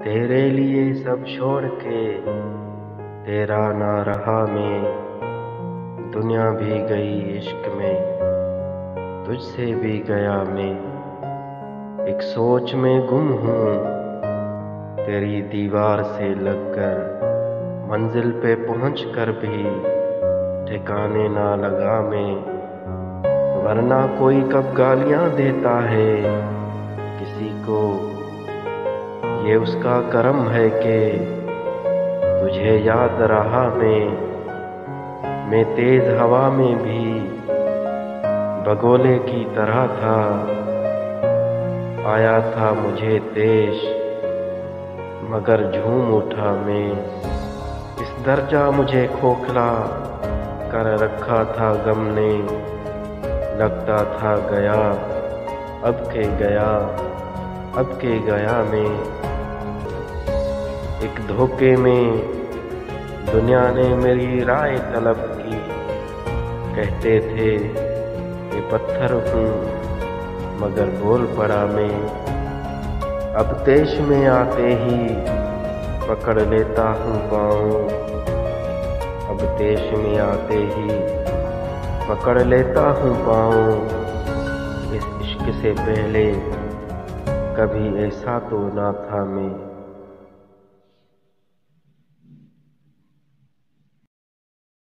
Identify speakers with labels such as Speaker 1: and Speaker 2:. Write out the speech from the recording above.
Speaker 1: तेरे लिए सब छोड़ के तेरा ना रहा मैं। दुनिया भी गई इश्क में, तुझसे भी गया मैं। एक सोच में गुम हूँ तेरी दीवार से लगकर, मंजिल पे पहुँच कर भी ठिकाने ना लगा मैं। वरना कोई कब गालियाँ देता है किसी को, ये उसका करम है कि तुझे याद रहा मैं तेज हवा में भी बगोले की तरह था। आया था मुझे देश मगर झूम उठा मैं। इस दर्जा मुझे खोखला कर रखा था गम ने, लगता था गया अब के गया मैं। एक धोखे में दुनिया ने मेरी राय तलब की, कहते थे ये पत्थर हूँ मगर बोल पड़ा मैं। अब देश में आते ही पकड़ लेता हूँ पाँव, अब देश में आते ही पकड़ लेता हूँ पाँव। इस इश्क से पहले कभी ऐसा तो ना था मैं।